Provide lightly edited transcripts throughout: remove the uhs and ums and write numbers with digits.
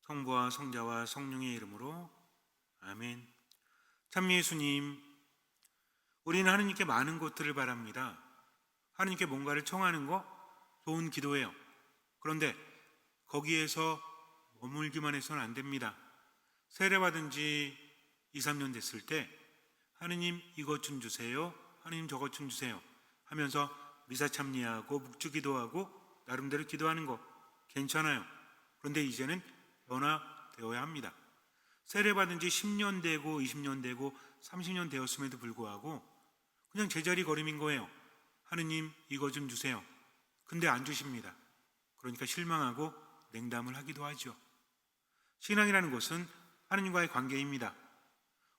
성부와 성자와 성령의 이름으로 아멘. 참 예수님, 우리는 하느님께 많은 것들을 바랍니다. 하느님께 뭔가를 청하는 거 좋은 기도예요. 그런데 거기에서 머물기만 해서는 안 됩니다. 세례받은 지 2, 3년 됐을 때 하느님 이것 좀 주세요, 하느님 저것 좀 주세요 하면서 미사 참여하고 묵주기도하고 나름대로 기도하는 거 괜찮아요. 그런데 이제는 변화되어야 합니다. 세례받은 지 10년 되고 20년 되고 30년 되었음에도 불구하고 그냥 제자리 걸음인 거예요. 하느님 이거 좀 주세요. 근데 안 주십니다. 그러니까 실망하고 냉담을 하기도 하죠. 신앙이라는 것은 하느님과의 관계입니다.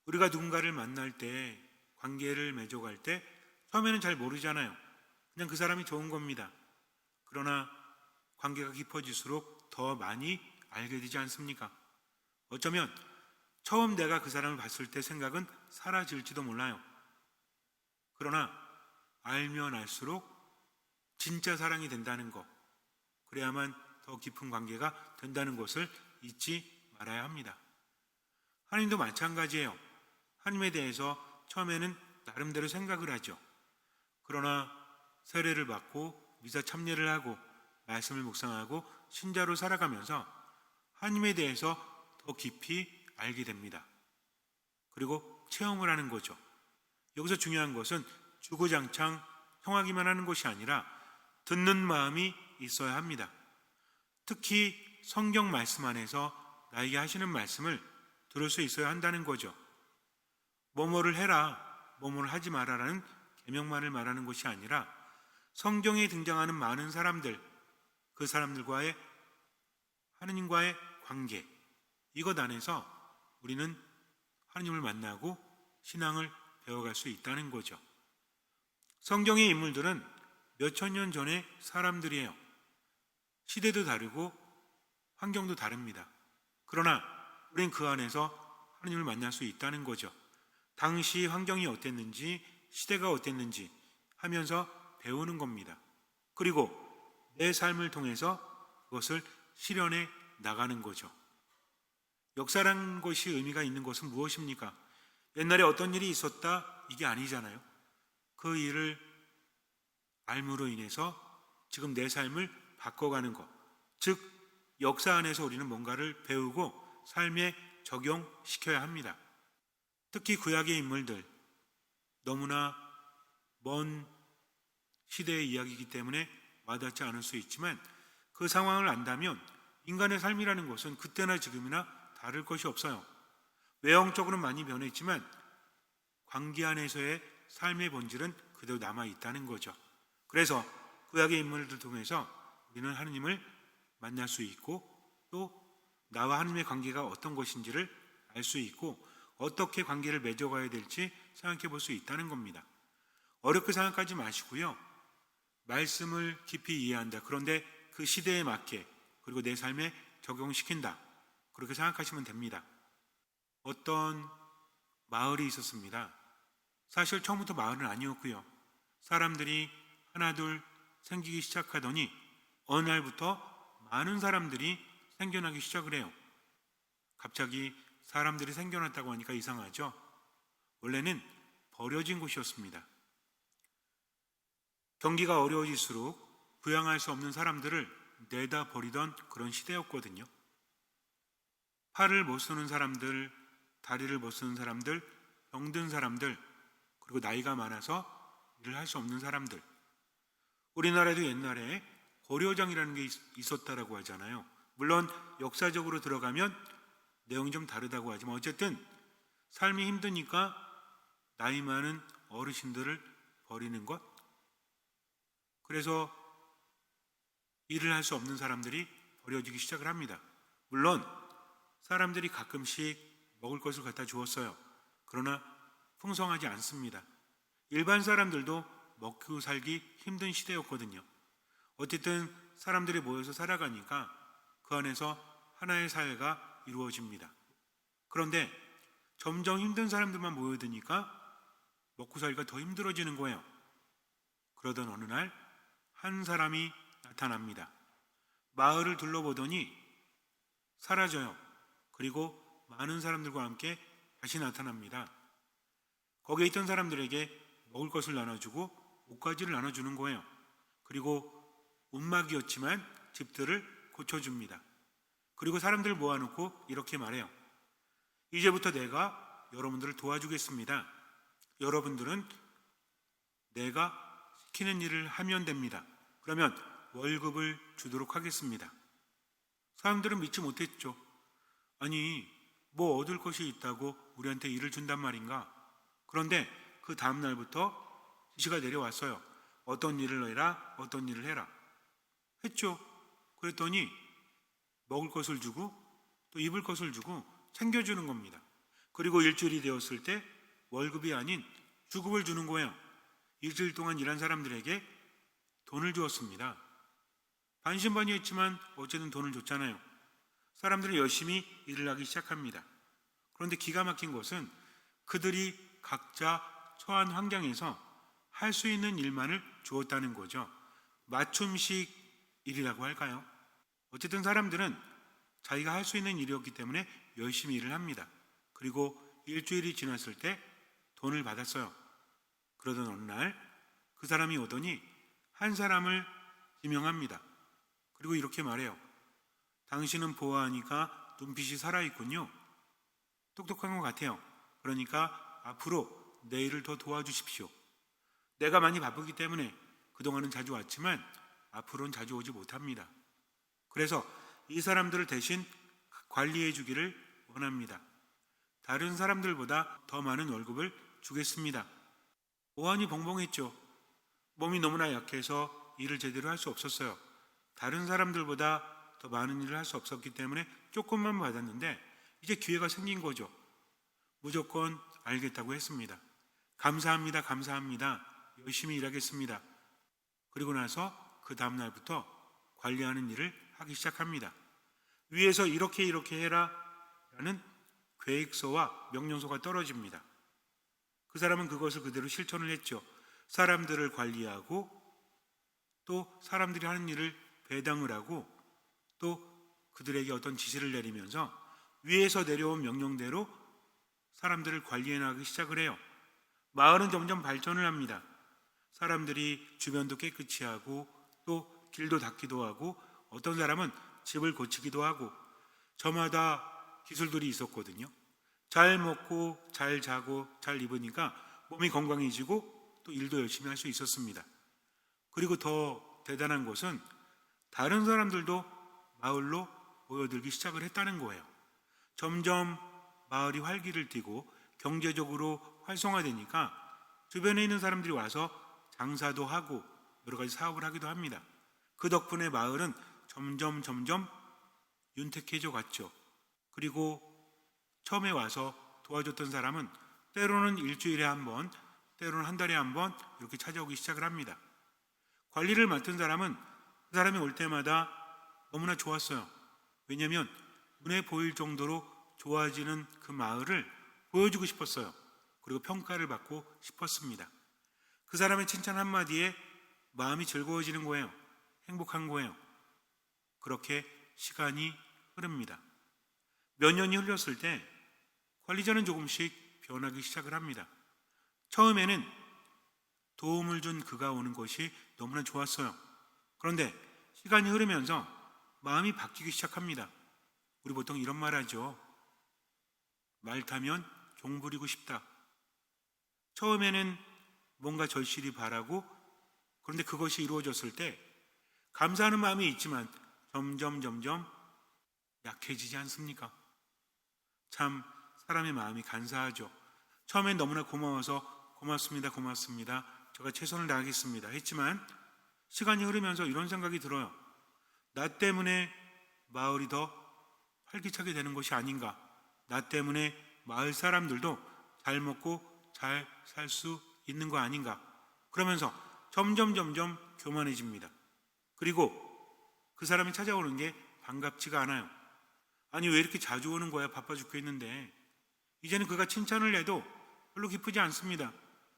우리가 누군가를 만날 때, 관계를 맺어갈 때 처음에는 잘 모르잖아요. 그냥 그 사람이 좋은 겁니다. 그러나 관계가 깊어질수록 더 많이 알게 되지 않습니까? 어쩌면 처음 내가 그 사람을 봤을 때 생각은 사라질지도 몰라요. 그러나 알면 알수록 진짜 사랑이 된다는 것, 그래야만 더 깊은 관계가 된다는 것을 잊지 말아야 합니다. 하나님도 마찬가지예요. 하나님에 대해서 처음에는 나름대로 생각을 하죠. 그러나 세례를 받고 미사 참여를 하고 말씀을 묵상하고 신자로 살아가면서 하나님에 대해서 더 깊이 알게 됩니다. 그리고 체험을 하는 거죠. 여기서 중요한 것은 주구장창 형하기만 하는 것이 아니라 듣는 마음이 있어야 합니다. 특히 성경 말씀 안에서 나에게 하시는 말씀을 들을 수 있어야 한다는 거죠. 뭐뭐를 해라, 뭐뭐를 하지 마라라는 계명만을 말하는 것이 아니라 성경에 등장하는 많은 사람들, 그 사람들과의 하느님과의 관계, 이것 안에서 우리는 하느님을 만나고 신앙을 배워갈 수 있다는 거죠. 성경의 인물들은 몇천 년 전의 사람들이에요. 시대도 다르고 환경도 다릅니다. 그러나 우리는 그 안에서 하느님을 만날 수 있다는 거죠. 당시 환경이 어땠는지, 시대가 어땠는지 하면서 배우는 겁니다. 그리고 내 삶을 통해서 그것을 실현해 나가는 거죠. 역사라는 것이 의미가 있는 것은 무엇입니까? 옛날에 어떤 일이 있었다, 이게 아니잖아요. 그 일을 알므로 인해서 지금 내 삶을 바꿔가는 것, 즉 역사 안에서 우리는 뭔가를 배우고 삶에 적용시켜야 합니다. 특히 구약의 인물들, 너무나 먼 시대의 이야기이기 때문에 와닿지 않을 수 있지만 그 상황을 안다면 인간의 삶이라는 것은 그때나 지금이나 다를 것이 없어요. 외형적으로는 많이 변했지만 관계 안에서의 삶의 본질은 그대로 남아있다는 거죠. 그래서 구약의 인물들 통해서 우리는 하느님을 만날 수 있고 또 나와 하느님의 관계가 어떤 것인지를 알 수 있고 어떻게 관계를 맺어가야 될지 생각해 볼 수 있다는 겁니다. 어렵게 생각하지 마시고요. 말씀을 깊이 이해한다. 그런데 그 시대에 맞게 그리고 내 삶에 적용시킨다. 그렇게 생각하시면 됩니다. 어떤 마을이 있었습니다. 사실 처음부터 마을은 아니었고요. 사람들이 하나둘 생기기 시작하더니 어느 날부터 많은 사람들이 생겨나기 시작을 해요. 갑자기 사람들이 생겨났다고 하니까 이상하죠? 원래는 버려진 곳이었습니다. 경기가 어려워질수록 부양할 수 없는 사람들을 내다 버리던 그런 시대였거든요. 팔을 못 쓰는 사람들, 다리를 못 쓰는 사람들, 병든 사람들, 그리고 나이가 많아서 일을 할 수 없는 사람들. 우리나라에도 옛날에 고려장이라는 게 있었다라고 하잖아요. 물론 역사적으로 들어가면 내용이 좀 다르다고 하지만 어쨌든 삶이 힘드니까 나이 많은 어르신들을 버리는 것, 그래서 일을 할 수 없는 사람들이 버려지기 시작을 합니다. 물론 사람들이 가끔씩 먹을 것을 갖다 주었어요. 그러나 풍성하지 않습니다. 일반 사람들도 먹고 살기 힘든 시대였거든요. 어쨌든 사람들이 모여서 살아가니까 그 안에서 하나의 사회가 이루어집니다. 그런데 점점 힘든 사람들만 모여드니까 먹고 살기가 더 힘들어지는 거예요. 그러던 어느 날 한 사람이 나타납니다. 마을을 둘러보더니 사라져요. 그리고 많은 사람들과 함께 다시 나타납니다. 거기에 있던 사람들에게 먹을 것을 나눠주고 옷가지를 나눠주는 거예요. 그리고 움막이었지만 집들을 고쳐줍니다. 그리고 사람들을 모아놓고 이렇게 말해요. 이제부터 내가 여러분들을 도와주겠습니다. 여러분들은 내가 시키는 일을 하면 됩니다. 그러면 월급을 주도록 하겠습니다. 사람들은 믿지 못했죠. 아니, 뭐 얻을 것이 있다고 우리한테 일을 준단 말인가? 그런데 그 다음 날부터 지시가 내려왔어요. 어떤 일을 해라, 어떤 일을 해라. 했죠. 그랬더니 먹을 것을 주고 또 입을 것을 주고 챙겨주는 겁니다. 그리고 일주일이 되었을 때 월급이 아닌 주급을 주는 거예요. 일주일 동안 일한 사람들에게 돈을 주었습니다. 반신반의했지만 어쨌든 돈을 줬잖아요. 사람들이 열심히 일을 하기 시작합니다. 그런데 기가 막힌 것은 그들이 각자 처한 환경에서 할 수 있는 일만을 주었다는 거죠. 맞춤식 일이라고 할까요? 어쨌든 사람들은 자기가 할 수 있는 일이었기 때문에 열심히 일을 합니다. 그리고 일주일이 지났을 때 돈을 받았어요. 그러던 어느 날 그 사람이 오더니 한 사람을 지명합니다. 그리고 이렇게 말해요. 당신은 보아하니까 눈빛이 살아있군요. 똑똑한 것 같아요. 그러니까 앞으로 내 일을 더 도와주십시오. 내가 많이 바쁘기 때문에 그동안은 자주 왔지만 앞으로는 자주 오지 못합니다. 그래서 이 사람들을 대신 관리해 주기를 원합니다. 다른 사람들보다 더 많은 월급을 주겠습니다. 보안이 벙벙했죠. 몸이 너무나 약해서 일을 제대로 할 수 없었어요. 다른 사람들보다 더 많은 일을 할 수 없었기 때문에 조금만 받았는데 이제 기회가 생긴 거죠. 무조건 알겠다고 했습니다. 감사합니다. 감사합니다. 열심히 일하겠습니다. 그리고 나서 그 다음날부터 관리하는 일을 하기 시작합니다. 위에서 이렇게 해라 라는 계획서와 명령서가 떨어집니다. 그 사람은 그것을 그대로 실천을 했죠. 사람들을 관리하고 또 사람들이 하는 일을 배당을 하고 또 그들에게 어떤 지시를 내리면서 위에서 내려온 명령대로 사람들을 관리해 나가기 시작을 해요. 마을은 점점 발전을 합니다. 사람들이 주변도 깨끗이 하고 또 길도 닦기도 하고 어떤 사람은 집을 고치기도 하고 저마다 기술들이 있었거든요. 잘 먹고 잘 자고 잘 입으니까 몸이 건강해지고 또 일도 열심히 할 수 있었습니다. 그리고 더 대단한 것은 다른 사람들도 마을로 모여들기 시작을 했다는 거예요. 점점 마을이 활기를 띠고 경제적으로 활성화되니까 주변에 있는 사람들이 와서 장사도 하고 여러 가지 사업을 하기도 합니다. 그 덕분에 마을은 점점 윤택해져 갔죠. 그리고 처음에 와서 도와줬던 사람은 때로는 일주일에 한 번, 때로는 한 달에 한 번 이렇게 찾아오기 시작을 합니다. 관리를 맡은 사람은 그 사람이 올 때마다 너무나 좋았어요. 왜냐하면 눈에 보일 정도로 좋아지는 그 마을을 보여주고 싶었어요. 그리고 평가를 받고 싶었습니다. 그 사람의 칭찬 한마디에 마음이 즐거워지는 거예요. 행복한 거예요. 그렇게 시간이 흐릅니다. 몇 년이 흘렀을 때 관리자는 조금씩 변하기 시작을 합니다. 처음에는 도움을 준 그가 오는 것이 너무나 좋았어요. 그런데 시간이 흐르면서 마음이 바뀌기 시작합니다. 우리 보통 이런 말 하죠. 말 타면 종 부리고 싶다. 처음에는 뭔가 절실히 바라고 그런데 그것이 이루어졌을 때 감사하는 마음이 있지만 점점 약해지지 않습니까? 참 사람의 마음이 간사하죠. 처음엔 너무나 고마워서 고맙습니다. 제가 최선을 다하겠습니다. 했지만 시간이 흐르면서 이런 생각이 들어요. 나 때문에 마을이 더 활기차게 되는 것이 아닌가. 나 때문에 마을 사람들도 잘 먹고 잘 살 수 있는 거 아닌가. 그러면서 점점 교만해집니다. 그리고 그 사람이 찾아오는 게 반갑지가 않아요. 아니 왜 이렇게 자주 오는 거야? 바빠 죽겠는데. 이제는 그가 칭찬을 해도 별로 기쁘지 않습니다.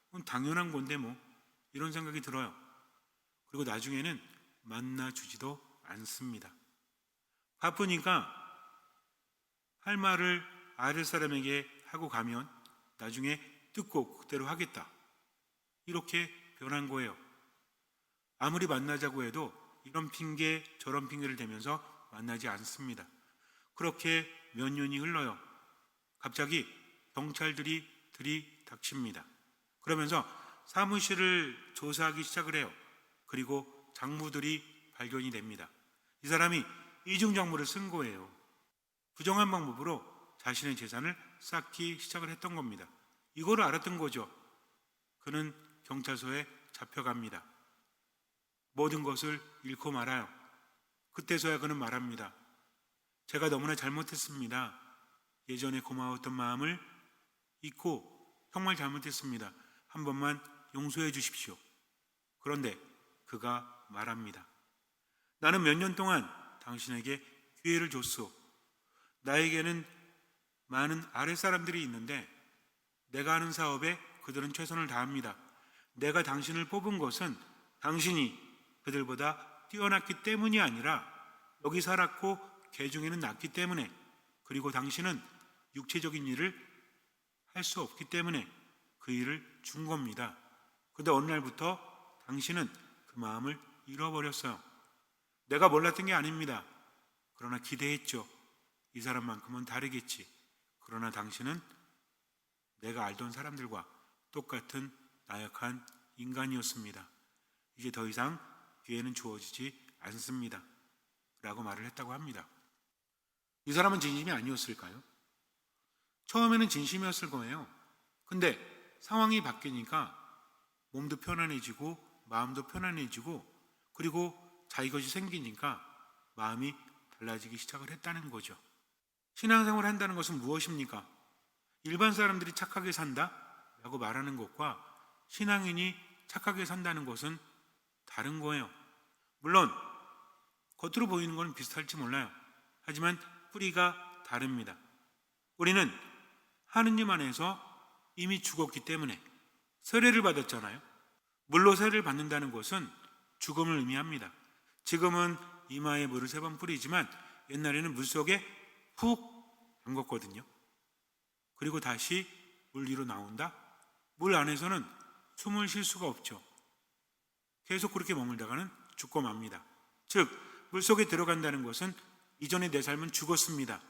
그건 당연한 건데 뭐 이런 생각이 들어요. 그리고 나중에는 만나주지도 않습니다. 바쁘니까 할 말을 아랫사람에게 하고 가면 나중에 듣고 그대로 하겠다. 이렇게 변한 거예요. 아무리 만나자고 해도 이런 핑계 저런 핑계를 대면서 만나지 않습니다. 그렇게 몇 년이 흘러요. 갑자기 경찰들이 들이닥칩니다. 그러면서 사무실을 조사하기 시작을 해요. 그리고 장부들이 발견이 됩니다. 이 사람이 이중장부를 쓴 거예요. 부정한 방법으로 자신의 재산을 쌓기 시작을 했던 겁니다. 이거를 알았던 거죠. 그는 경찰서에 잡혀갑니다. 모든 것을 잃고 말아요. 그때서야 그는 말합니다. 제가 너무나 잘못했습니다. 예전에 고마웠던 마음을 잊고 정말 잘못했습니다. 한 번만 용서해 주십시오. 그런데 그가 말합니다. 나는 몇 년 동안 당신에게 기회를 줬소. 나에게는 많은 아랫사람들이 있는데 내가 하는 사업에 그들은 최선을 다합니다. 내가 당신을 뽑은 것은 당신이 그들보다 뛰어났기 때문이 아니라 여기 살았고 개중에는 났기 때문에, 그리고 당신은 육체적인 일을 할 수 없기 때문에 그 일을 준 겁니다. 그런데 어느 날부터 당신은 그 마음을 잃어버렸어요. 내가 몰랐던 게 아닙니다. 그러나 기대했죠. 이 사람만큼은 다르겠지. 그러나 당신은 내가 알던 사람들과 똑같은 나약한 인간이었습니다. 이제 더 이상 기회는 주어지지 않습니다. 라고 말을 했다고 합니다. 이 사람은 진심이 아니었을까요? 처음에는 진심이었을 거예요. 근데 상황이 바뀌니까 몸도 편안해지고 마음도 편안해지고 그리고 자기 것이 생기니까 마음이 달라지기 시작을 했다는 거죠. 신앙생활을 한다는 것은 무엇입니까? 일반 사람들이 착하게 산다? 라고 말하는 것과 신앙인이 착하게 산다는 것은 다른 거예요. 물론 겉으로 보이는 건 비슷할지 몰라요. 하지만 뿌리가 다릅니다. 우리는 하느님 안에서 이미 죽었기 때문에 세례를 받았잖아요. 물로 세례를 받는다는 것은 죽음을 의미합니다. 지금은 이마에 물을 3번 뿌리지만 옛날에는 물속에 푹 담궜거든요. 그리고 다시 물 위로 나온다? 물 안에서는 숨을 쉴 수가 없죠. 계속 그렇게 머물다가는 죽고 맙니다. 즉 물속에 들어간다는 것은 이전에 내 삶은 죽었습니다.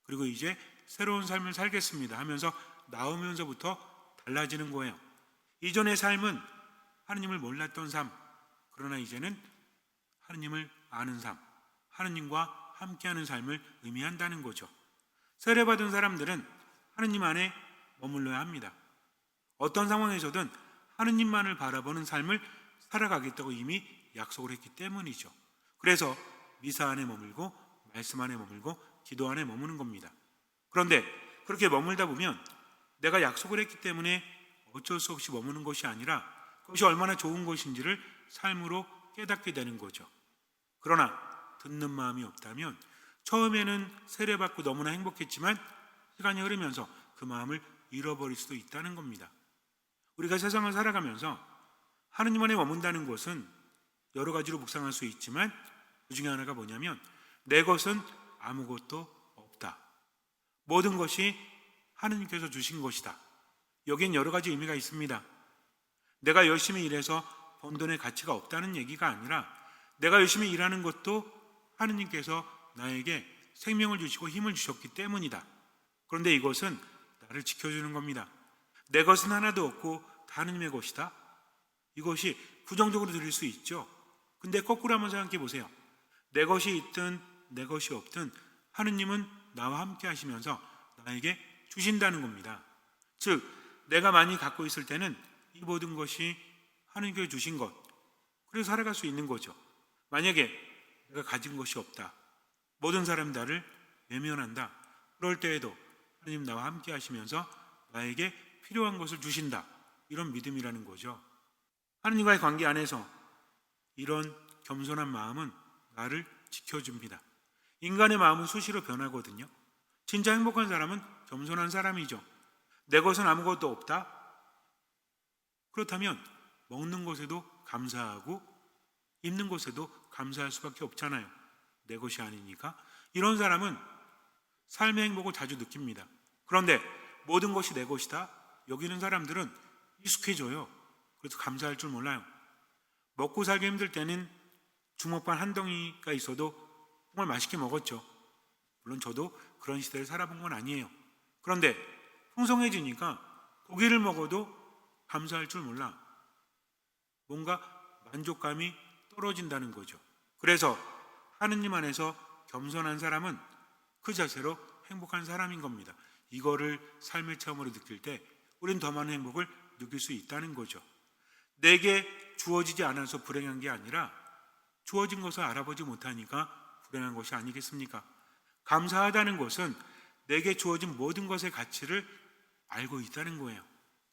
그리고 이제 새로운 삶을 살겠습니다 하면서 나오면서부터 달라지는 거예요. 이전의 삶은 하느님을 몰랐던 삶, 그러나 이제는 하느님을 아는 삶, 하느님과 함께하는 삶을 의미한다는 거죠. 세례받은 사람들은 하느님 안에 머물러야 합니다. 어떤 상황에서든 하느님만을 바라보는 삶을 살아가겠다고 이미 약속을 했기 때문이죠. 그래서 미사 안에 머물고 말씀 안에 머물고 기도 안에 머무는 겁니다. 그런데 그렇게 머물다 보면 내가 약속을 했기 때문에 어쩔 수 없이 머무는 것이 아니라 그것이 얼마나 좋은 것인지를 삶으로 깨닫게 되는 거죠. 그러나 듣는 마음이 없다면 처음에는 세례받고 너무나 행복했지만 시간이 흐르면서 그 마음을 잃어버릴 수도 있다는 겁니다. 우리가 세상을 살아가면서 하느님 안에 머문다는 것은 여러 가지로 묵상할 수 있지만 그 중에 하나가 뭐냐면 내 것은 아무것도 없다. 모든 것이 하느님께서 주신 것이다. 여기엔 여러 가지 의미가 있습니다. 내가 열심히 일해서 번 돈의 가치가 없다는 얘기가 아니라 내가 열심히 일하는 것도 하느님께서 나에게 생명을 주시고 힘을 주셨기 때문이다. 그런데 이것은 나를 지켜주는 겁니다. 내 것은 하나도 없고 다 하느님의 것이다. 이것이 부정적으로 들릴 수 있죠. 근데 거꾸로 한번 생각해 보세요. 내 것이 있든 내 것이 없든 하느님은 나와 함께 하시면서 나에게 주신다는 겁니다. 즉 내가 많이 갖고 있을 때는 이 모든 것이 하느님께서 주신 것, 그래서 살아갈 수 있는 거죠. 만약에 내가 가진 것이 없다, 모든 사람 나를 외면한다, 그럴 때에도 하느님 나와 함께 하시면서 나에게 필요한 것을 주신다, 이런 믿음이라는 거죠. 하느님과의 관계 안에서 이런 겸손한 마음은 나를 지켜줍니다. 인간의 마음은 수시로 변하거든요. 진짜 행복한 사람은 겸손한 사람이죠. 내 것은 아무것도 없다? 그렇다면 먹는 것에도 감사하고 입는 것에도 감사할 수밖에 없잖아요. 내 것이 아니니까. 이런 사람은 삶의 행복을 자주 느낍니다. 그런데 모든 것이 내 것이다 여기는 사람들은 익숙해져요. 그래서 감사할 줄 몰라요. 먹고 살기 힘들 때는 주먹밥 한 덩이가 있어도 정말 맛있게 먹었죠. 물론 저도 그런 시대를 살아본 건 아니에요. 그런데 풍성해지니까 고기를 먹어도 감사할 줄 몰라. 뭔가 만족감이 떨어진다는 거죠. 그래서 하느님 안에서 겸손한 사람은 그 자체로 행복한 사람인 겁니다. 이거를 삶의 체험으로 느낄 때 우리는 더 많은 행복을 느낄 수 있다는 거죠. 내게 주어지지 않아서 불행한 게 아니라 주어진 것을 알아보지 못하니까 불행한 것이 아니겠습니까? 감사하다는 것은 내게 주어진 모든 것의 가치를 알고 있다는 거예요.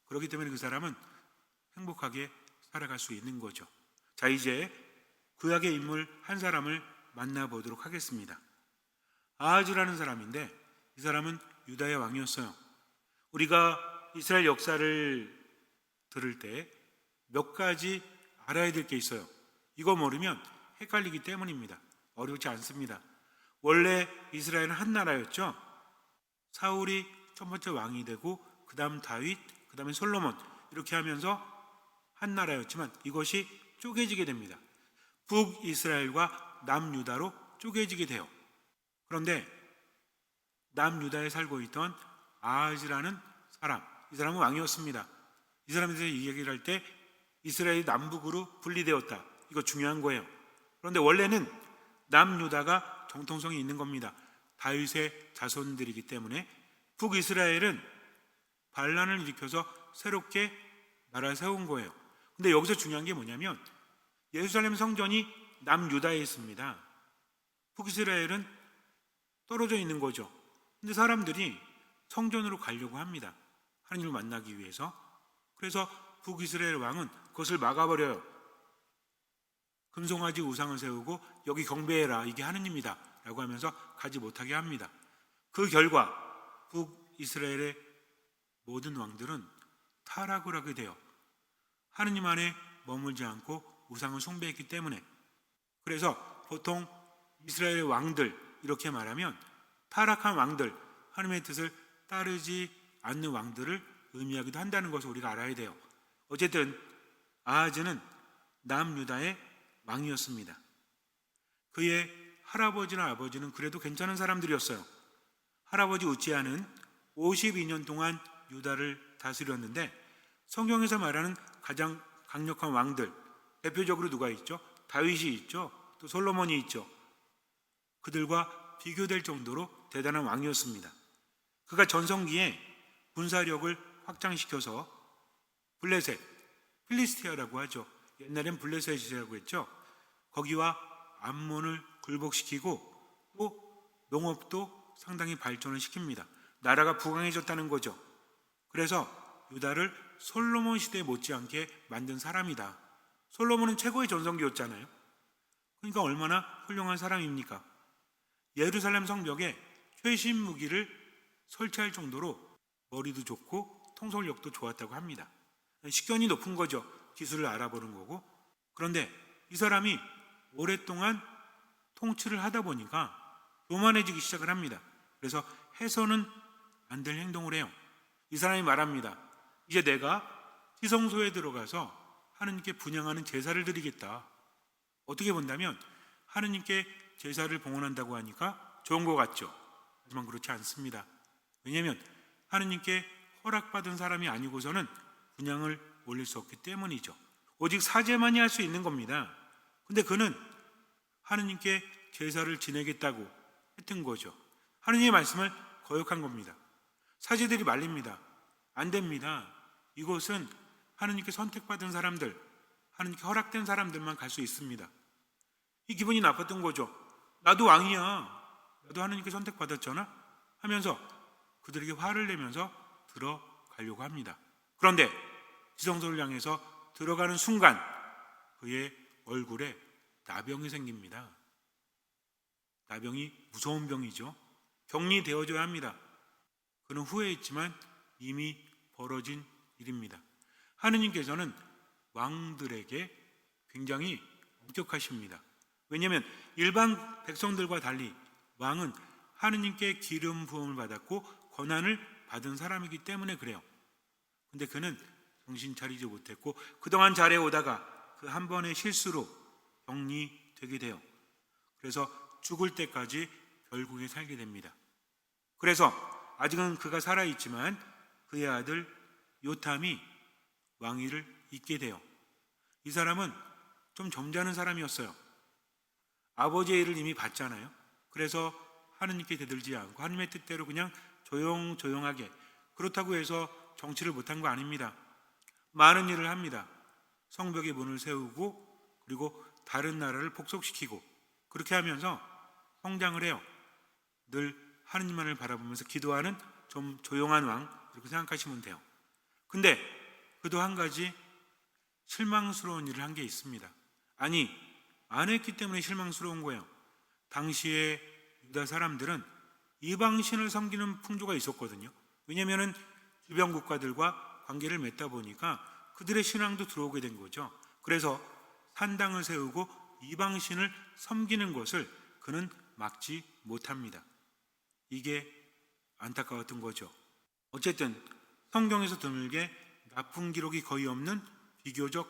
그렇기 때문에 그 사람은 행복하게 살아갈 수 있는 거죠. 자, 이제 구약의 인물 한 사람을 만나보도록 하겠습니다. 아하즈라는 사람인데 이 사람은 유다의 왕이었어요. 우리가 이스라엘 역사를 들을 때 몇 가지 알아야 될 게 있어요. 이거 모르면 헷갈리기 때문입니다. 어렵지 않습니다. 원래 이스라엘은 한 나라였죠. 사울이 첫 번째 왕이 되고 그 다음 다윗, 그 다음에 솔로몬 이렇게 하면서 한 나라였지만 이것이 쪼개지게 됩니다. 북이스라엘과 남유다로 쪼개지게 돼요. 그런데 남유다에 살고 있던 아하즈라는 사람, 이 사람은 왕이었습니다. 이 사람에 대해서 이 얘기를 할 때 이스라엘이 남북으로 분리되었다. 이거 중요한 거예요. 그런데 원래는 남유다가 정통성이 있는 겁니다. 다윗의 자손들이기 때문에 북이스라엘은 반란을 일으켜서 새롭게 나라를 세운 거예요. 근데 여기서 중요한 게 뭐냐면 예루살렘 성전이 남유다에 있습니다. 북이스라엘은 떨어져 있는 거죠. 근데 사람들이 성전으로 가려고 합니다. 하나님을 만나기 위해서. 그래서 북이스라엘 왕은 그것을 막아버려요. 금송아지 우상을 세우고 여기 경배해라, 이게 하느님이다 라고 하면서 가지 못하게 합니다. 그 결과 북이스라엘의 모든 왕들은 타락을 하게 돼요. 하느님 안에 머물지 않고 우상을 숭배했기 때문에. 그래서 보통 이스라엘의 왕들, 이렇게 말하면 타락한 왕들, 하나님의 뜻을 따르지 않는 왕들을 의미하기도 한다는 것을 우리가 알아야 돼요. 어쨌든 아하즈는 남유다의 왕이었습니다. 그의 할아버지나 아버지는 그래도 괜찮은 사람들이었어요. 할아버지 우지야는 52년 동안 유다를 다스렸는데 성경에서 말하는 가장 강력한 왕들, 대표적으로 누가 있죠? 다윗이 있죠. 또 솔로몬이 있죠. 그들과 비교될 정도로 대단한 왕이었습니다. 그가 전성기에 군사력을 확장시켜서 블레셋, 필리스티아라고 하죠. 옛날엔 블레셋이라고 했죠. 거기와 암몬을 굴복시키고 또 농업도 상당히 발전을 시킵니다. 나라가 부강해졌다는 거죠. 그래서 유다를 솔로몬 시대에 못지않게 만든 사람이다. 솔로몬은 최고의 전성기였잖아요. 그러니까 얼마나 훌륭한 사람입니까? 예루살렘 성벽에 최신 무기를 설치할 정도로 머리도 좋고 통솔력도 좋았다고 합니다. 식견이 높은 거죠. 기술을 알아보는 거고. 그런데 이 사람이 오랫동안 통치를 하다 보니까 교만해지기 시작을 합니다. 그래서 해서는 안 될 행동을 해요. 이 사람이 말합니다. 이제 내가 지성소에 들어가서 하느님께 분향하는 제사를 드리겠다. 어떻게 본다면 하느님께 제사를 봉헌한다고 하니까 좋은 것 같죠. 하지만 그렇지 않습니다. 왜냐하면 하느님께 허락받은 사람이 아니고서는 분향을 올릴 수 없기 때문이죠. 오직 사제만이 할 수 있는 겁니다. 근데 그는 하느님께 제사를 지내겠다고 했던 거죠. 하느님의 말씀을 거역한 겁니다. 사제들이 말립니다. 안 됩니다. 이곳은 하느님께 선택받은 사람들, 하느님께 허락된 사람들만 갈 수 있습니다. 이 기분이 나빴던 거죠. 나도 왕이야. 나도 하느님께 선택받았잖아 하면서 그들에게 화를 내면서 들어가려고 합니다. 그런데 지성소를 향해서 들어가는 순간 그의 얼굴에 나병이 생깁니다. 나병이 무서운 병이죠. 격리되어져야 합니다. 그는 후회했지만 이미 벌어진 일입니다. 하느님께서는 왕들에게 굉장히 엄격하십니다. 왜냐하면 일반 백성들과 달리 왕은 하느님께 기름 부음을 받았고 권한을 받은 사람이기 때문에 그래요. 근데 그는 정신 차리지 못했고 그동안 잘해오다가 그 한 번의 실수로 격리되게 돼요. 그래서 죽을 때까지 결국에 살게 됩니다. 그래서 아직은 그가 살아있지만 그의 아들 요탐이 왕위를 잇게 돼요. 이 사람은 좀 점잖은 사람이었어요. 아버지의 일을 이미 봤잖아요. 그래서 하느님께 대들지 않고 하느님의 뜻대로 그냥 조용조용하게, 그렇다고 해서 정치를 못한 거 아닙니다. 많은 일을 합니다. 성벽의 문을 세우고 그리고 다른 나라를 복속시키고 그렇게 하면서 성장을 해요. 늘 하느님만을 바라보면서 기도하는 좀 조용한 왕, 이렇게 생각하시면 돼요. 근데 그도 한 가지 실망스러운 일을 한 게 있습니다. 아니, 안 했기 때문에 실망스러운 거예요. 당시에 유다 사람들은 이방신을 섬기는 풍조가 있었거든요. 왜냐하면 주변 국가들과 관계를 맺다 보니까 그들의 신앙도 들어오게 된 거죠. 그래서 산당을 세우고 이방신을 섬기는 것을 그는 막지 못합니다. 이게 안타까웠던 거죠. 어쨌든 성경에서 드물게 나쁜 기록이 거의 없는 비교적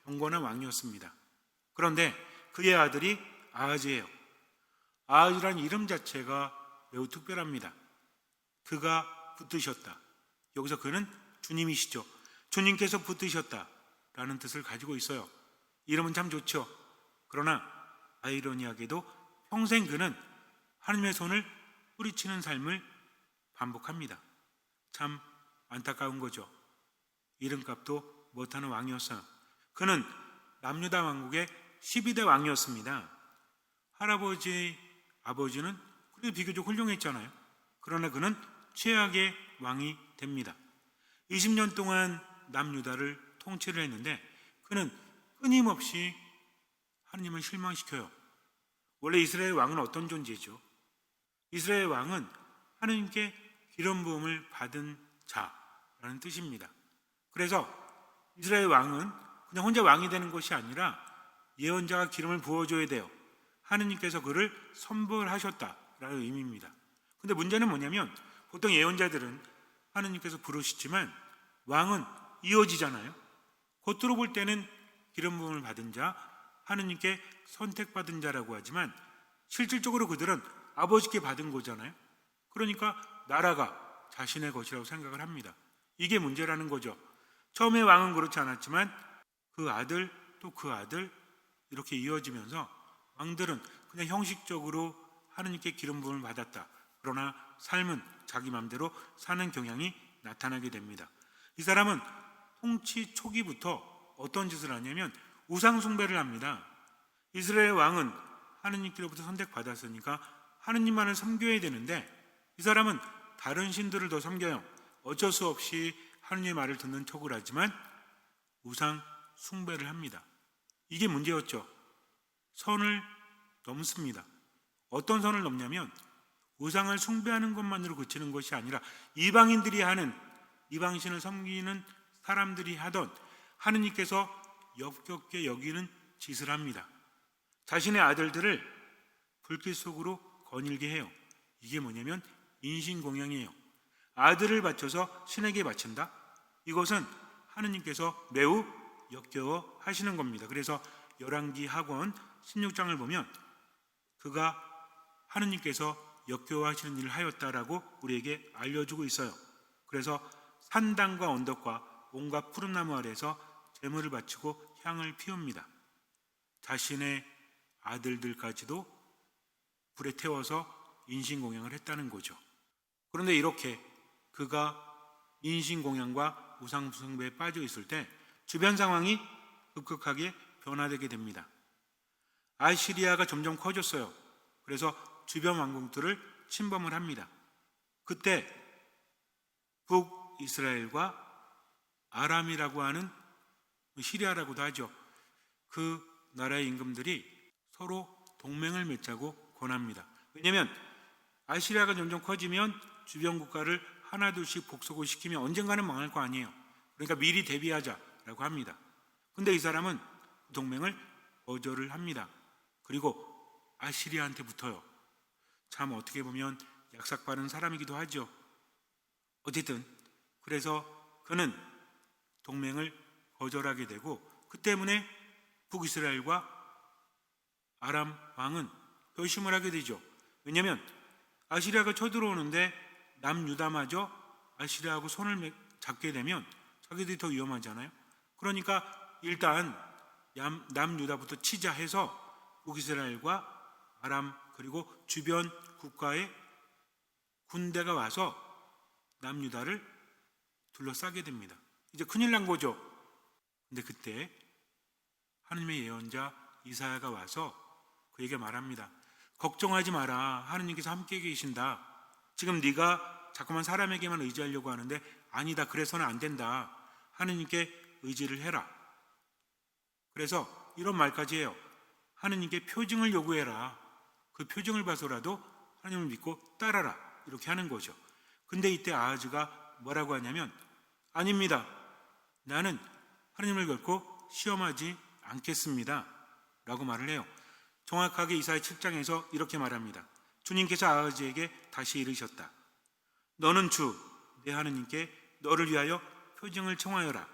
경건한 왕이었습니다. 그런데 그의 아들이 아하즈예요. 아하즈란 이름 자체가 매우 특별합니다. 그가 붙드셨다. 여기서 그는 주님이시죠. 주님께서 붙드셨다라는 뜻을 가지고 있어요. 이름은 참 좋죠. 그러나 아이러니하게도 평생 그는 하나님의 손을 뿌리치는 삶을 반복합니다. 참 안타까운 거죠. 이름값도 못하는 왕이었어요. 그는 남유다 왕국의 12대 왕이었습니다. 할아버지, 아버지는 그래도 비교적 훌륭했잖아요. 그러나 그는 최악의 왕이 됩니다. 20년 동안 남유다를 통치를 했는데 그는 끊임없이 하나님을 실망시켜요. 원래 이스라엘 왕은 어떤 존재죠? 이스라엘 왕은 하나님께 기름 부음을 받은 자라는 뜻입니다. 그래서 이스라엘 왕은 그냥 혼자 왕이 되는 것이 아니라 예언자가 기름을 부어줘야 돼요. 하느님께서 그를 선벌하셨다라는 의미입니다. 근데 문제는 뭐냐면 보통 예언자들은 하느님께서 부르시지만 왕은 이어지잖아요. 겉으로 볼 때는 기름 부음을 받은 자, 하느님께 선택받은 자라고 하지만 실질적으로 그들은 아버지께 받은 거잖아요. 그러니까 나라가 자신의 것이라고 생각을 합니다. 이게 문제라는 거죠. 처음에 왕은 그렇지 않았지만 그 아들 또 그 아들 이렇게 이어지면서 왕들은 그냥 형식적으로 하느님께 기름 부음을 받았다. 그러나 삶은 자기 마음대로 사는 경향이 나타나게 됩니다. 이 사람은 통치 초기부터 어떤 짓을 하냐면 우상 숭배를 합니다. 이스라엘 왕은 하느님께로부터 선택받았으니까 하느님만을 섬겨야 되는데 이 사람은 다른 신들을 더 섬겨요. 어쩔 수 없이 하느님의 말을 듣는 척을 하지만 우상 숭배를 합니다. 이게 문제였죠. 선을 넘습니다. 어떤 선을 넘냐면 우상을 숭배하는 것만으로 그치는 것이 아니라 이방인들이 하는, 이방신을 섬기는 사람들이 하던 하느님께서 역겹게 여기는 짓을 합니다. 자신의 아들들을 불길 속으로 거닐게 해요. 이게 뭐냐면 인신공양이에요. 아들을 바쳐서 신에게 바친다? 이것은 하느님께서 매우 역겨워 하시는 겁니다. 그래서 열왕기 하권 16장을 보면 그가 하느님께서 역겨워하시는 일을 하였다라고 우리에게 알려주고 있어요. 그래서 산당과 언덕과 온갖 푸른 나무 아래에서 제물을 바치고 향을 피웁니다. 자신의 아들들까지도 불에 태워서 인신공양을 했다는 거죠. 그런데 이렇게 그가 인신공양과 우상숭배에 빠져 있을 때 주변 상황이 급격하게 변화되게 됩니다. 아시리아가 점점 커졌어요. 그래서 주변 왕국들을 침범을 합니다. 그때 북이스라엘과 아람이라고 하는, 시리아라고도 하죠. 그 나라의 임금들이 서로 동맹을 맺자고 권합니다. 왜냐하면 아시리아가 점점 커지면 주변 국가를 하나둘씩 복속을 시키면 언젠가는 망할 거 아니에요. 그러니까 미리 대비하자라고 합니다. 근데 이 사람은 동맹을 거절을 합니다. 그리고 아시리아한테 붙어요. 참 어떻게 보면 약삭빠른 사람이기도 하죠. 어쨌든 그래서 그는 동맹을 거절하게 되고 그 때문에 북이스라엘과 아람 왕은 결심을 하게 되죠. 왜냐하면 아시리아가 쳐들어오는데 남유다마저 아시리아하고 손을 잡게 되면 자기들이 더 위험하잖아요. 그러니까 일단 남유다부터 치자 해서 북이스라엘과 아람 그리고 주변 국가의 군대가 와서 남유다를 둘러싸게 됩니다. 이제 큰일 난 거죠. 근데 그때 하나님의 예언자 이사야가 와서 그에게 말합니다. 걱정하지 마라. 하나님께서 함께 계신다. 지금 네가 자꾸만 사람에게만 의지하려고 하는데 아니다. 그래서는 안 된다. 하나님께 의지를 해라. 그래서 이런 말까지 해요. 하나님께 표징을 요구해라. 그 표징을 봐서라도 하나님을 믿고 따라라. 이렇게 하는 거죠. 근데 이때 아하즈가 뭐라고 하냐면 아닙니다. 나는 하나님을 결코 시험하지 않겠습니다. 라고 말을 해요. 정확하게 이사야 7장에서 이렇게 말합니다. 주님께서 아하즈에게 다시 이르셨다. 너는 주, 내 하나님께 너를 위하여 표징을 청하여라.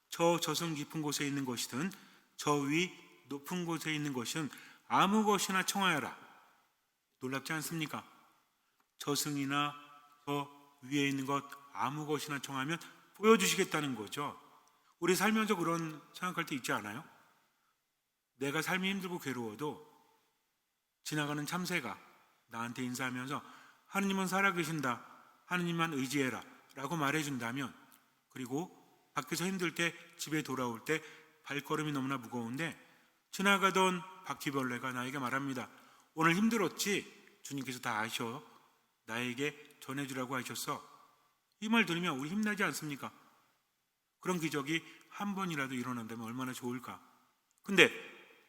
저 저승 깊은 곳에 있는 것이든 저 위 높은 곳에 있는 것이든 아무 것이나 청하여라. 놀랍지 않습니까? 저승이나 저 위에 있는 것 아무 것이나 청하면 보여주시겠다는 거죠. 우리 살면서 그런 생각할 때 있지 않아요? 내가 삶이 힘들고 괴로워도 지나가는 참새가 나한테 인사하면서 하느님은 살아계신다. 하느님만 의지해라. 라고 말해준다면, 그리고 밖에서 힘들 때 집에 돌아올 때 발걸음이 너무나 무거운데 지나가던 바퀴벌레가 나에게 말합니다. 오늘 힘들었지? 주님께서 다 아셔. 나에게 전해주라고 하셨어. 이 말 들으면 우리 힘나지 않습니까? 그런 기적이 한 번이라도 일어난다면 얼마나 좋을까. 근데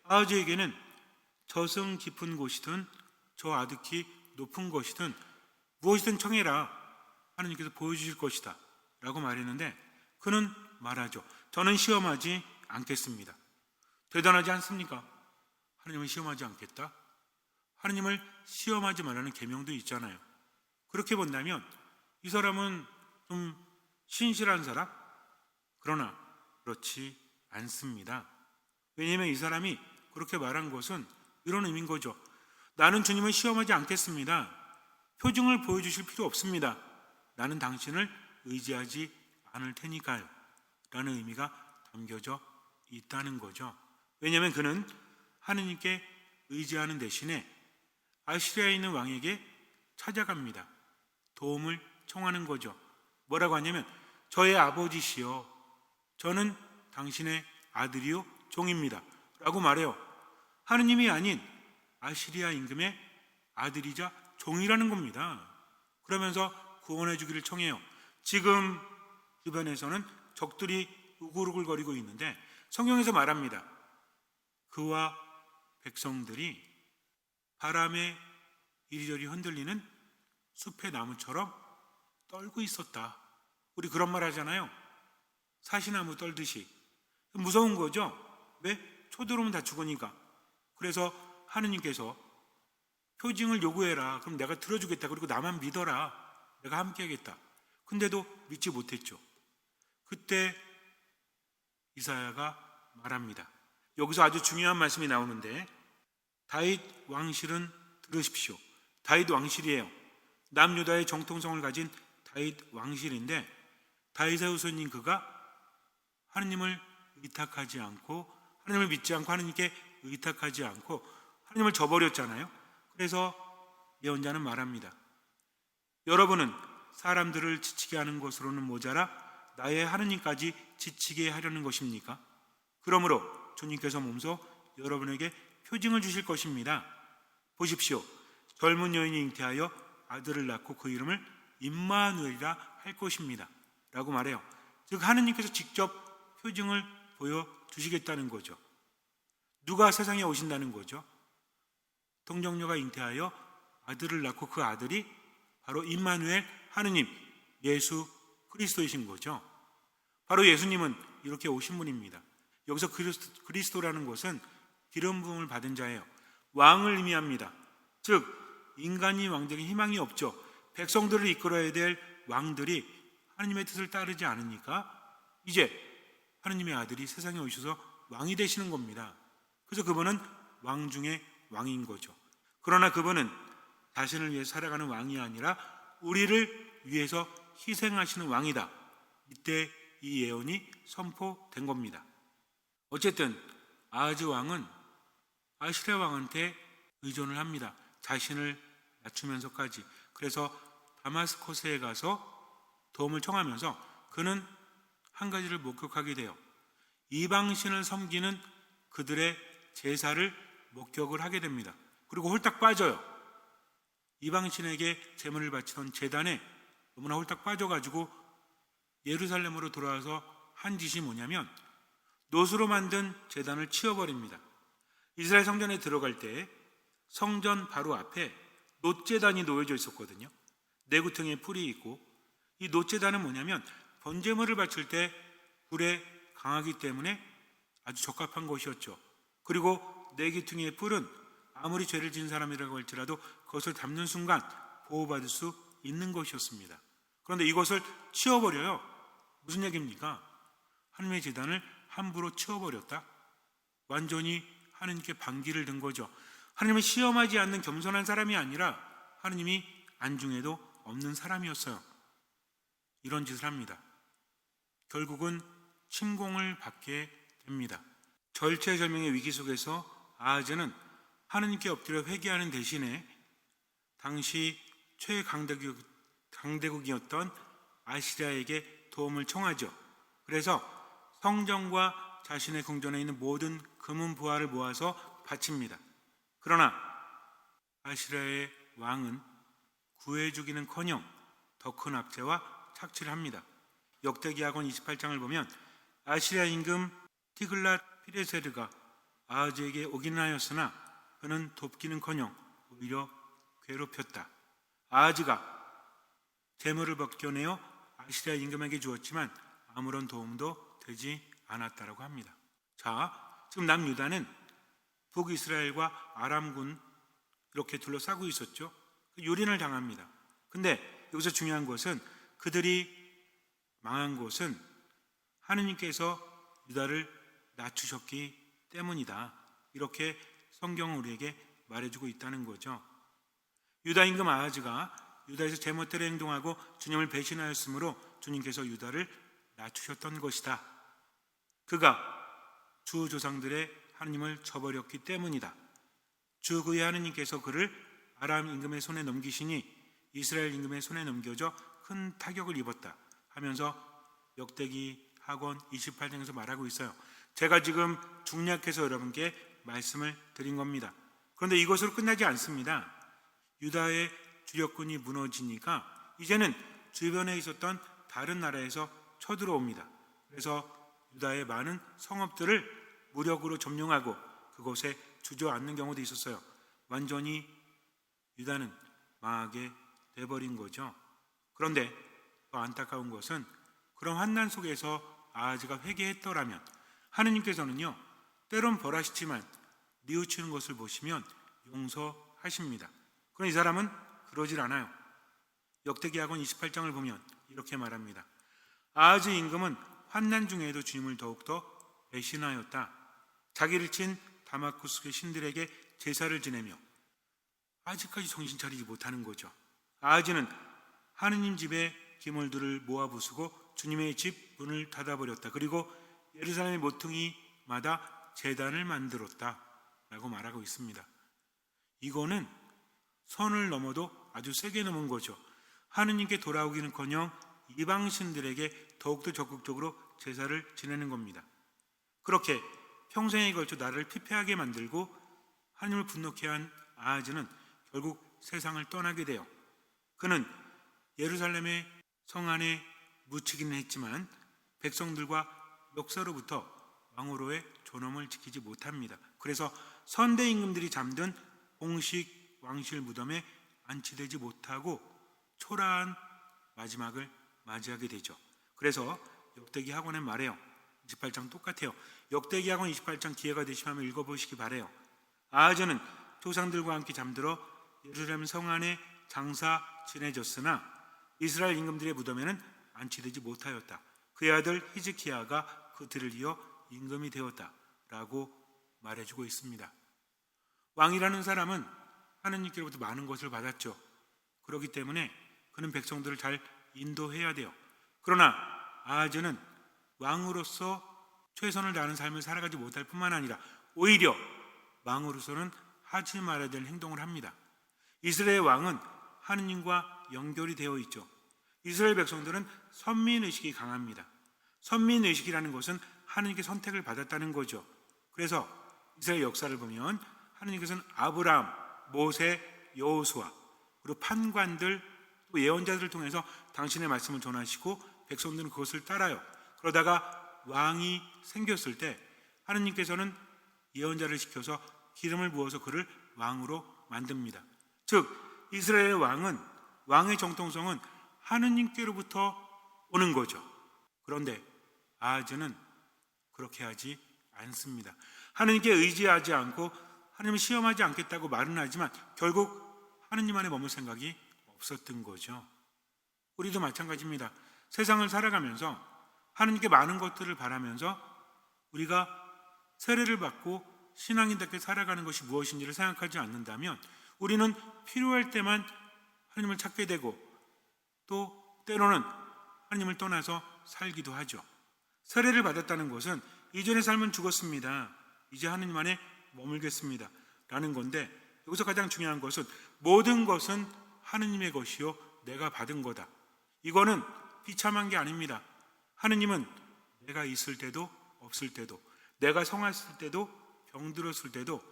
아하즈에게는 저승 깊은 곳이든 저 아득히 높은 곳이든 무엇이든 청해라. 하나님께서 보여주실 것이다. 라고 말했는데 그는 말하죠. 저는 시험하지 않겠습니다. 대단하지 않습니까? 하나님을 시험하지 않겠다? 하나님을 시험하지 말라는 계명도 있잖아요. 그렇게 본다면 이 사람은 좀 신실한 사람? 그러나 그렇지 않습니다. 왜냐하면 이 사람이 그렇게 말한 것은 이런 의미인 거죠. 나는 주님을 시험하지 않겠습니다. 표징을 보여주실 필요 없습니다. 나는 당신을 의지하지 않을 테니까요. 라는 의미가 담겨져 있다는 거죠. 왜냐하면 그는 하느님께 의지하는 대신에 아시리아에 있는 왕에게 찾아갑니다. 도움을 청하는 거죠. 뭐라고 하냐면 저의 아버지시여 저는 당신의 아들이요 종입니다. 라고 말해요. 하느님이 아닌 아시리아 임금의 아들이자 종이라는 겁니다. 그러면서 구원해 주기를 청해요. 지금 주변에서는 적들이 우글우글거리고 있는데 성경에서 말합니다. 그와 백성들이 바람에 이리저리 흔들리는 숲의 나무처럼 떨고 있었다. 우리 그런 말 하잖아요. 사시나무 떨듯이. 무서운 거죠. 왜? 초들어오면 다 죽으니까. 그래서 하느님께서 표징을 요구해라. 그럼 내가 들어주겠다. 그리고 나만 믿어라. 내가 함께 하겠다. 근데도 믿지 못했죠. 그때 이사야가 말합니다. 여기서 아주 중요한 말씀이 나오는데 다윗 왕실은 들으십시오. 다윗 왕실이에요. 남유다의 정통성을 가진 다윗 왕실인데 다윗의 후손인 그가 하느님을 의탁하지 않고 하느님을 믿지 않고 하느님께 의탁하지 않고 하느님을 저버렸잖아요. 그래서 예언자는 말합니다. 여러분은 사람들을 지치게 하는 것으로는 모자라 나의 하느님까지 지치게 하려는 것입니까? 그러므로 주님께서 몸소 여러분에게 표징을 주실 것입니다. 보십시오. 젊은 여인이 잉태하여 아들을 낳고 그 이름을 임마누엘이라 할 것입니다. 라고 말해요. 즉 하느님께서 직접 표징을 보여주시겠다는 거죠. 누가 세상에 오신다는 거죠? 동정녀가 잉태하여 아들을 낳고 그 아들이 바로 임마누엘 하느님 예수 그리스도이신 거죠. 바로 예수님은 이렇게 오신 분입니다. 여기서 그리스도라는 것은 기름 부음을 받은 자예요. 왕을 의미합니다. 즉 인간이 왕되기 희망이 없죠. 백성들을 이끌어야 될 왕들이 하느님의 뜻을 따르지 않으니까 이제 하느님의 아들이 세상에 오셔서 왕이 되시는 겁니다. 그래서 그분은 왕 중에 왕인 거죠. 그러나 그분은 자신을 위해 살아가는 왕이 아니라 우리를 위해서 희생하시는 왕이다. 이때 이 예언이 선포된 겁니다. 어쨌든 아하즈 왕은 아시리아 왕한테 의존을 합니다. 자신을 낮추면서까지. 그래서 다마스커스에 가서 도움을 청하면서 그는 한 가지를 목격하게 돼요. 이방신을 섬기는 그들의 제사를 목격을 하게 됩니다. 그리고 홀딱 빠져요. 이방신에게 제물을 바치던 제단에 너무나 홀딱 빠져가지고 예루살렘으로 돌아와서 한 짓이 뭐냐면 놋으로 만든 제단을 치워버립니다. 이스라엘 성전에 들어갈 때 성전 바로 앞에 놋제단이 놓여져 있었거든요. 내구퉁에 풀이 있고, 이 놋제단은 뭐냐면 번제물을 바칠 때 불에 강하기 때문에 아주 적합한 것이었죠. 그리고 내기퉁의 풀은 아무리 죄를 지은 사람이라고 할지라도 그것을 담는 순간 보호받을 수 있는 것이었습니다. 그런데 이것을 치워버려요. 무슨 얘기입니까? 하나님의 제단을 함부로 치워버렸다? 완전히 하나님께 반기를 든 거죠. 하나님을 시험하지 않는 겸손한 사람이 아니라 하나님이 안중에도 없는 사람이었어요. 이런 짓을 합니다. 결국은 침공을 받게 됩니다. 절체절명의 위기 속에서 아하즈는 하나님께 엎드려 회개하는 대신에 당시 최강대국이었던 아시리아에게 도움을 청하죠. 그래서 성전과 자신의 궁전에 있는 모든 금은 부하를 모아서 바칩니다. 그러나 아시리아의 왕은 구해주기는커녕 더 큰 압제와 착취를 합니다. 역대기하권 28장을 보면 아시리아 임금 티글랏 피레세르가 아하즈에게 오기는 하였으나 그는 돕기는커녕 오히려 괴롭혔다. 아하즈가 재물을 벗겨내어 아시리아 임금에게 주었지만 아무런 도움도 되지 않았다라고 합니다. 자, 지금 남유다는 북이스라엘과 아람군 이렇게 둘러싸고 있었죠. 요린을 당합니다. 근데 여기서 중요한 것은 그들이 망한 것은 하느님께서 유다를 낮추셨기 때문이다. 이렇게 성경은 우리에게 말해주고 있다는 거죠. 유다 임금 아하즈가 유다에서 제멋대로 행동하고 주님을 배신하였으므로 주님께서 유다를 낮추셨던 것이다. 그가 주 조상들의 하느님을 저버렸기 때문이다. 주 그의 하느님께서 그를 아람 임금의 손에 넘기시니 이스라엘 임금의 손에 넘겨져 큰 타격을 입었다 하면서 역대기 하권 28장에서 말하고 있어요. 제가 지금 중략해서 여러분께 말씀을 드린 겁니다. 그런데 이것으로 끝나지 않습니다. 유다의 주력군이 무너지니까 이제는 주변에 있었던 다른 나라에서 쳐들어옵니다. 그래서 유다의 많은 성읍들을 무력으로 점령하고 그곳에 주저앉는 경우도 있었어요. 완전히 유다는 망하게 돼버린 거죠. 그런데 더 안타까운 것은 그런 환난 속에서 아하즈가 회개했더라면 하느님께서는요, 때론 벌하시지만 뉘우치는 것을 보시면 용서하십니다. 그런데 이 사람은 그러질 않아요. 역대기하권 28장을 보면 이렇게 말합니다. 아하즈 임금은 환난 중에도 주님을 더욱더 배신하였다. 자기를 친 다마스쿠스의 신들에게 제사를 지내며 아직까지 정신 차리지 못하는 거죠. 아하즈는 하느님 집의 기물들을 모아 부수고 주님의 집 문을 닫아버렸다. 그리고 예루살렘의 모퉁이마다 제단을 만들었다 라고 말하고 있습니다. 이거는 선을 넘어도 아주 세게 넘은 거죠. 하느님께 돌아오기는커녕 이방신들에게 더욱더 적극적으로 제사를 지내는 겁니다. 그렇게 평생에 걸쳐 나를 피폐하게 만들고 하느님을 분노케 한 아하즈는 결국 세상을 떠나게 돼요. 그는 예루살렘의 성 안에 묻히기는 했지만 백성들과 역사로부터 왕으로의 존엄을 지키지 못합니다. 그래서 선대 임금들이 잠든 공식 왕실 무덤에 안치되지 못하고 초라한 마지막을 맞이하게 되죠. 그래서 역대기 학원에 말해요. 28장 똑같아요. 역대기 학원 28장 기회가 되시면 한번 읽어보시기 바래요. 아하즈는 조상들과 함께 잠들어 예루살렘 성 안에 장사 지내졌으나 이스라엘 임금들의 무덤에는 안치되지 못하였다. 그의 아들 히즈키야가 그 뒤를 이어 임금이 되었다라고 말해주고 있습니다. 왕이라는 사람은 하느님께로부터 많은 것을 받았죠. 그렇기 때문에 그는 백성들을 잘 인도해야 돼요. 그러나 아하즈는 왕으로서 최선을 다하는 삶을 살아가지 못할 뿐만 아니라 오히려 왕으로서는 하지 말아야 될 행동을 합니다. 이스라엘 왕은 하느님과 연결이 되어 있죠. 이스라엘 백성들은 선민의식이 강합니다. 선민의식이라는 것은 하느님께 선택을 받았다는 거죠. 그래서 이스라엘 역사를 보면 하느님께서는 아브라함, 모세, 여호수아 그리고 판관들 또 예언자들을 통해서 당신의 말씀을 전하시고 백성들은 그것을 따라요. 그러다가 왕이 생겼을 때 하느님께서는 예언자를 시켜서 기름을 부어서 그를 왕으로 만듭니다. 즉 이스라엘 왕의 정통성은 하느님께로부터 오는 거죠. 그런데 아하즈는 그렇게 하지 않습니다. 하느님께 의지하지 않고 하느님을 시험하지 않겠다고 말은 하지만 결국 하느님 안에 머물 생각이 없었던 거죠. 우리도 마찬가지입니다. 세상을 살아가면서 하느님께 많은 것들을 바라면서 우리가 세례를 받고 신앙인답게 살아가는 것이 무엇인지를 생각하지 않는다면 우리는 필요할 때만 하느님을 찾게 되고 또 때로는 하느님을 떠나서 살기도 하죠. 세례를 받았다는 것은 이전의 삶은 죽었습니다. 이제 하느님 안에 머물겠습니다 라는 건데 여기서 가장 중요한 것은 모든 것은 하느님의 것이요 내가 받은 거다. 이거는 비참한 게 아닙니다. 하느님은 내가 있을 때도 없을 때도 내가 성했을 때도 병들었을 때도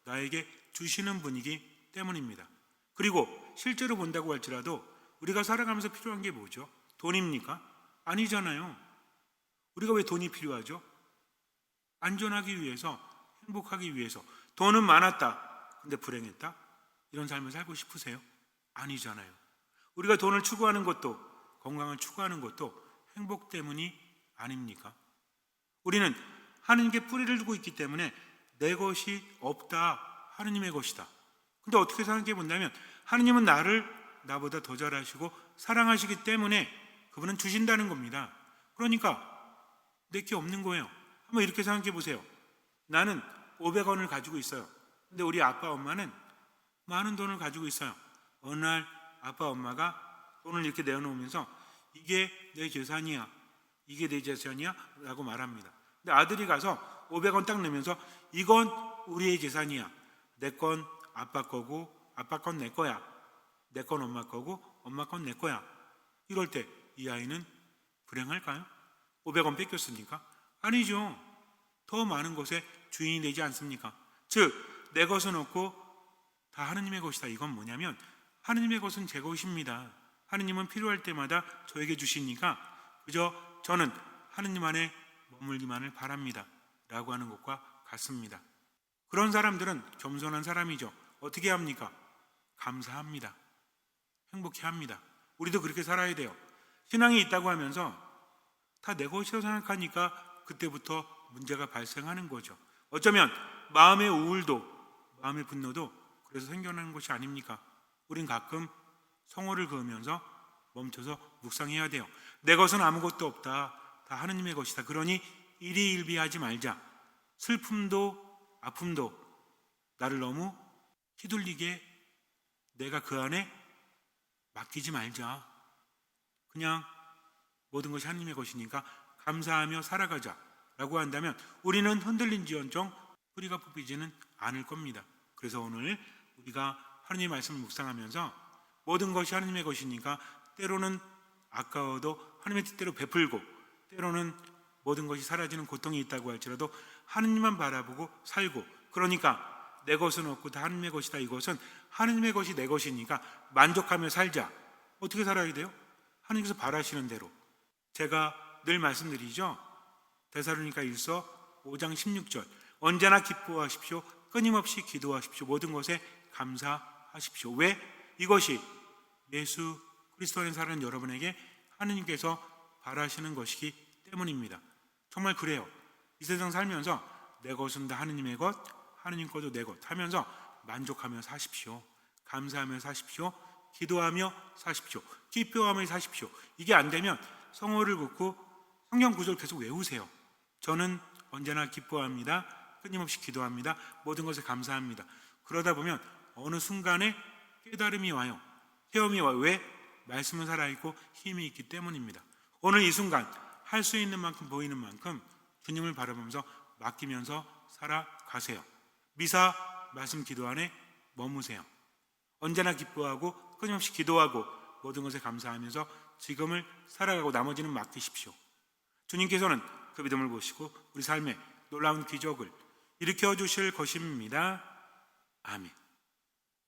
나에게 주시는 분이기 때문입니다. 그리고 실제로 본다고 할지라도 우리가 살아가면서 필요한 게 뭐죠? 돈입니까? 아니잖아요. 우리가 왜 돈이 필요하죠? 안전하기 위해서, 행복하기 위해서. 돈은 많았다. 근데 불행했다? 이런 삶을 살고 싶으세요? 아니잖아요. 우리가 돈을 추구하는 것도 건강을 추구하는 것도 행복 때문이 아닙니까? 우리는 하느님께 뿌리를 두고 있기 때문에 내 것이 없다. 하느님의 것이다. 근데 어떻게 생각해 본다면 하느님은 나를 나보다 더 잘하시고 사랑하시기 때문에 그분은 주신다는 겁니다. 그러니까 내게 없는 거예요. 한번 이렇게 생각해 보세요. 나는 500원을 가지고 있어요. 근데 우리 아빠 엄마는 많은 돈을 가지고 있어요. 어느 날 아빠 엄마가 돈을 이렇게 내어놓으면서 이게 내 재산이야. 이게 내 재산이야 라고 말합니다. 근데 아들이 가서 500원 딱 내면서 이건 우리의 재산이야. 내 건 아빠 거고 아빠 건 내 거야. 내 건 엄마 거고 엄마 건 내 거야. 이럴 때 이 아이는 불행할까요? 500원 뺏겼으니까? 아니죠. 더 많은 것에 주인이 되지 않습니까? 즉 내 것은 없고 다 하느님의 것이다. 이건 뭐냐면 하느님의 것은 제 것입니다. 하느님은 필요할 때마다 저에게 주시니까 그저 저는 하느님 안에 머물기만을 바랍니다 라고 하는 것과 같습니다. 그런 사람들은 겸손한 사람이죠. 어떻게 합니까? 감사합니다. 행복해합니다. 우리도 그렇게 살아야 돼요. 신앙이 있다고 하면서 다 내 것이라고 생각하니까 그때부터 문제가 발생하는 거죠. 어쩌면 마음의 우울도 마음의 분노도 그래서 생겨나는 것이 아닙니까? 우린 가끔 성호를 그으면서 멈춰서 묵상해야 돼요. 내 것은 아무것도 없다. 다 하느님의 것이다. 그러니 일희일비하지 말자. 슬픔도 아픔도 나를 너무 휘둘리게 내가 그 안에 맡기지 말자. 그냥 모든 것이 하느님의 것이니까 감사하며 살아가자 라고 한다면 우리는 흔들린지언정 뿌리가 뽑히지는 않을 겁니다. 그래서 오늘 우리가 하느님의 말씀을 묵상하면서 모든 것이 하느님의 것이니까 때로는 아까워도 하느님의 뜻대로 베풀고 때로는 모든 것이 사라지는 고통이 있다고 할지라도 하느님만 바라보고 살고 그러니까 내 것은 없고 다 하느님의 것이다. 이것은 하느님의 것이 내 것이니까 만족하며 살자. 어떻게 살아야 돼요? 하느님께서 바라시는 대로. 제가 늘 말씀드리죠. 데살로니가 1서 5장 16절 언제나 기뻐하십시오. 끊임없이 기도하십시오. 모든 것에 감사하십시오. 왜? 이것이 예수 그리스도 안에 사는 여러분에게 하느님께서 바라시는 것이기 때문입니다. 정말 그래요. 이 세상 살면서 내 것은 다 하느님의 것, 하느님 것도 내 것 하면서 만족하며 사십시오. 감사하며 사십시오. 기도하며 사십시오. 기뻐하며 사십시오. 이게 안 되면 성호를 긋고 성경 구절을 계속 외우세요. 저는 언제나 기뻐합니다. 끊임없이 기도합니다. 모든 것에 감사합니다. 그러다 보면 어느 순간에 깨달음이 와요. 체험이 와요. 왜? 말씀은 살아있고 힘이 있기 때문입니다. 오늘 이 순간 할 수 있는 만큼 보이는 만큼 주님을 바라보면서 맡기면서 살아가세요. 미사 말씀 기도 안에 머무세요. 언제나 기뻐하고 끊임없이 기도하고 모든 것에 감사하면서 지금을 살아가고 나머지는 맡기십시오. 주님께서는 그 믿음을 보시고 우리 삶에 놀라운 기적을 일으켜 주실 것입니다. 아멘.